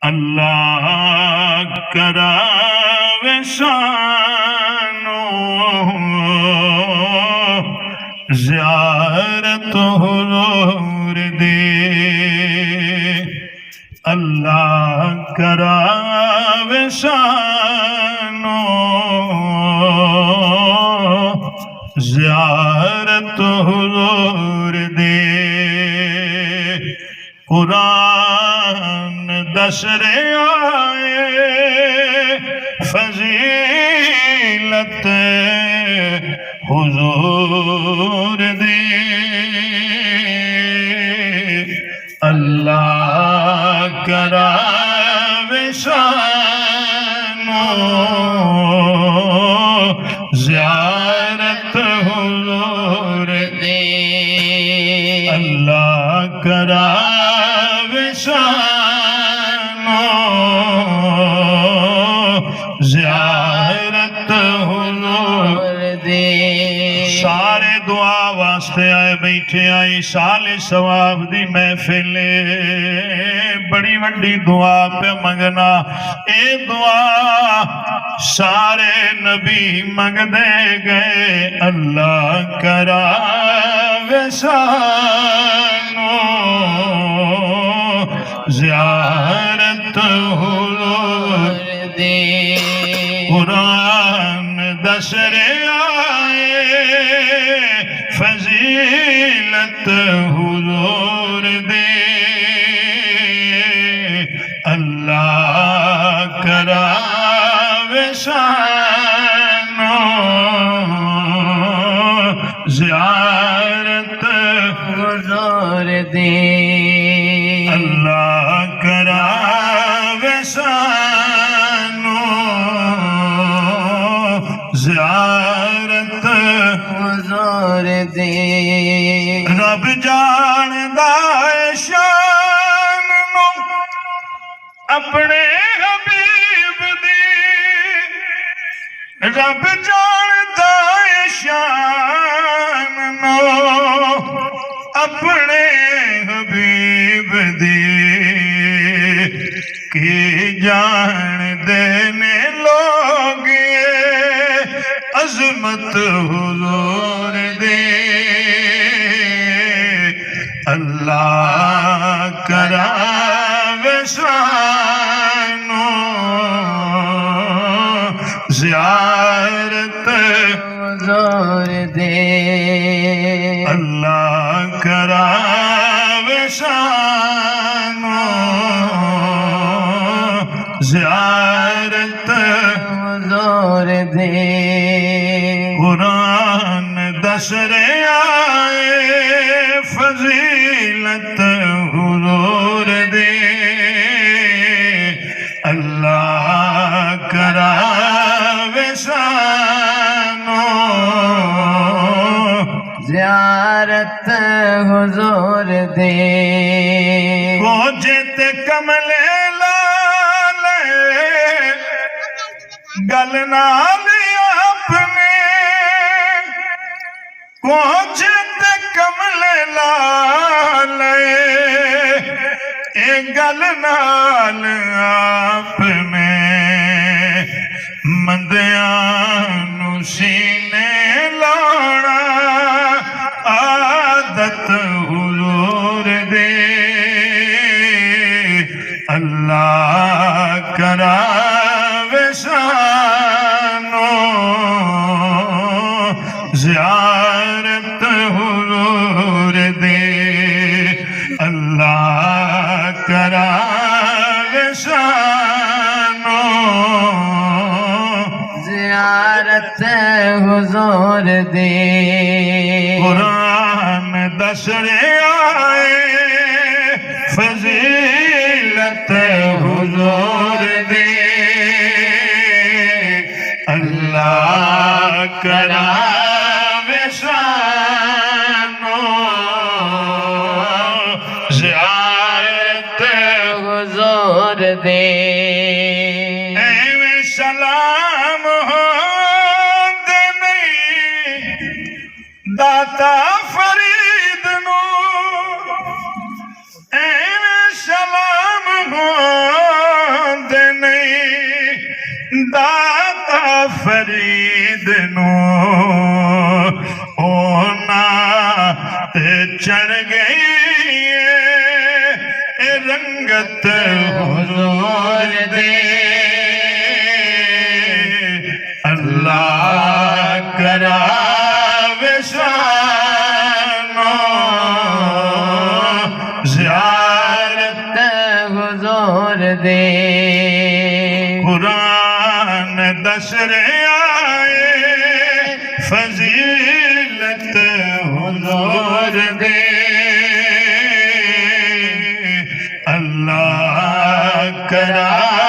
اللہ کراوے شانو زیارت حضور دے، اللہ کراوے شانو زیارت حضور دے، قرآن دسر آئے فضیلت حضور دے، اللہ کراوے شانو زیارت حضور دے، اللہ کراوے شانو زیارت حضور دے۔ سارے دعا واسطے آئے بیٹھے آئی سال ثواب دی محفل، بڑی وڈی دعا پہ منگنا، اے دعا سارے نبی منگ دے گئے، اللہ کراوے شانو زیارت حضور دے، قرآن دسر آئے فضیلت حضور دے، اللہ کراوے شانو زیارت حضور دے، اللہ کراوے شانو زیارت حضور دے، رب جاندہ ہے شان نو اپنے حبیب دی، رب جاندہ ہے شان نو اپنے حبیب دی، کی جان دینے لوگ عظمت حضور دے، اللہ کراوے شانو زیارت حضور دے، اللہ کراوے شانو زیارت حضور دے، قرآن دسر آئے فضیلت حضور دے، اللہ کراوے شانو زیارت حضور دے، کوجت کملے لالے گل نالی اپنے، کوجت کملے لالے گل نال اپنے، مندیاں سینے لانا عادت حضور دے، اللہ کراوے شانو زیارت حضور دے، اللہ کراوے شانو زیارت حضور دے، قرآن دسر آئے فضیلت حضور دے، اللہ کراوے شانو زیارت حضور دے، ایویں سلام ہو دے نہیں داتا فرید نو، فرید نو اونا تے چڑھ گئی اے رنگت حضور دے اللہ کراوے سانو زیارت حضور دے قرآن دس آئے فضیلت حضور دے اللہ کرا